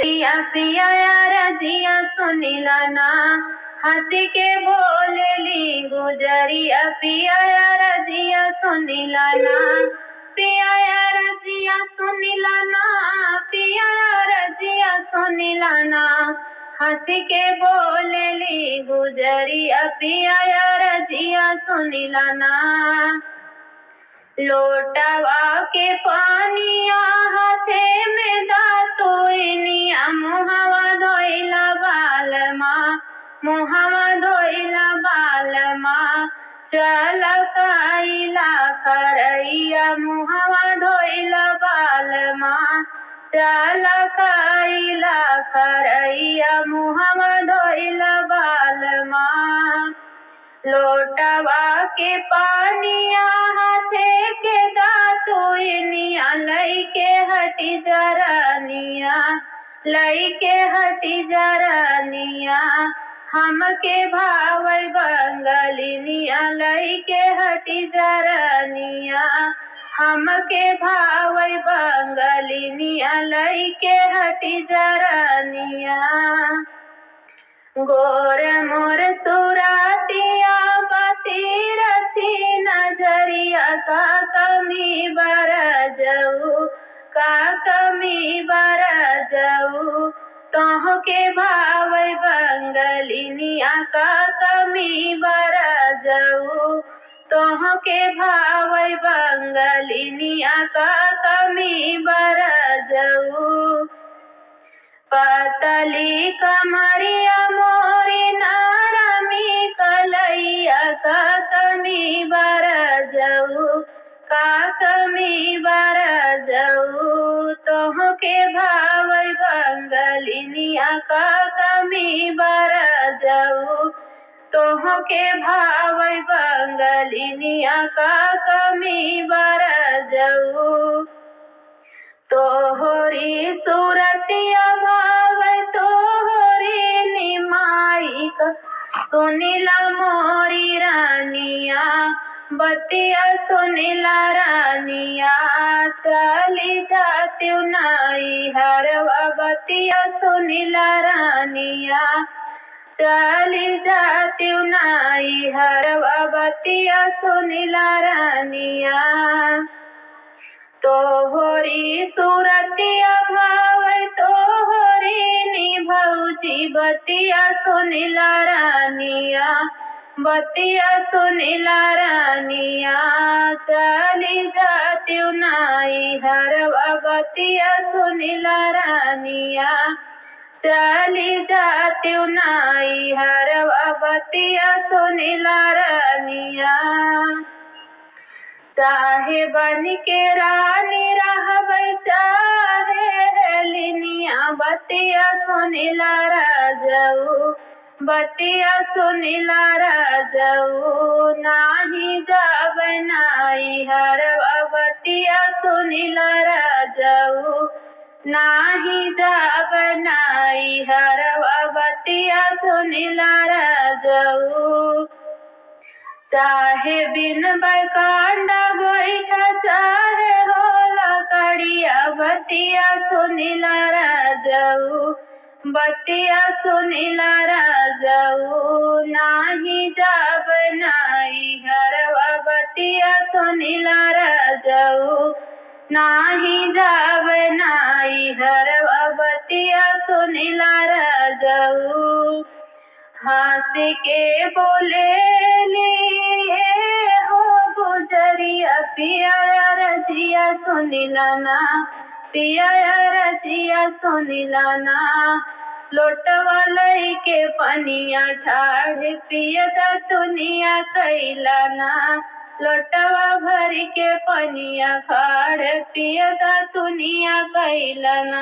पिया पिया रजिया सुनिला ना, हंसी के बोलेली गुजरिया। पिया रजिया सुनिला ना, पिया रजिया सुनिला ना, पिया रजिया सुनिला ना, हंसी के बोलेली गुजरिया। पिया रजिया सुनिला ना। लोटावा के पानिया हाथे में दातुइनिया, मुहवा धोइला बालमा, मुहवा धोइला बालमा। चल कइला खरैया, मुहवा धोइला बालमा, चल कइला खरैया, मुहवा धोइला बालमा। लोटावा के पानिया हाथे के दातुइनिया, लइके हटी जरनिया, लइके हटी जरनिया। हमके भावै बंगलिनिया, लइके हटी जरनिया, हमके भावै बंगलिनिया, लइके हटी जरनिया। गोर मोर सुरातिया बाती रची नजरिया, का कमी बरजऊ, का कमी बरजऊ। तोहके भावै बंगलिनिया, का कमी बरजऊ, तोहके भावै बंगलिनिया, का कमी बरजऊ। पतली कमरिया मोरी नरमी कलैया, का कमी बरजऊ, का कमी बरजऊ। तोहके भावै बंगलिनिया, का कमी बरजऊ, तोहके भावै बंगलिनिया, का कमी बरजऊ। तोहरी सूरतिया भावै तोहरी निमाई का, सुनिला मोरी रानिया, बतिया सुनिला रानिया। चली जातिउ नाई हरवा, बतिया सुनिला रानिया, चली जातिउ नाई हरवा, बतिया सुनिला रानिया। तोहरी सूरतिया भावै तोहरी निभौजी, बतिया सुनिला रानिया, बतिया सुनिला रानिया। चली जातिउ नाई हरवा, बतिया सुनिला रानिया, चली जातिउ नाई हरवा, बतिया सुनिला रानिया। चाहे बन के रानी रहबै, चाहे हेलिनिया, बतिया सुनिला राजऊ, बतिया सुनिला राजऊ। नाही जाबै नाई हरवा, बतिया सुनिला राजऊ, नाही जाबै नाई हरवा, बतिया सुनिला राजऊ। चाहे बिन बैकांडा गोईठा, चाहे होला कड़िया, बतिया सुनिला राजऊ, बतिया सुनिला राजऊ। नाही जाबै नाई हरवा, बतिया सुनिला राजऊ, नाही जाबै नाई हरवा, बतिया सुनिला राजऊ। हंसी के बोलेली हो गुजरिया, पिया रजिया सुनिला ना, पिया रजिया सुनिला ना। लोटवा लइके पनिया ठाढ़, पियता तुनिया कैला ना, लोटवा भर के पनिया खाड़, पियता तुनिया कैला ना।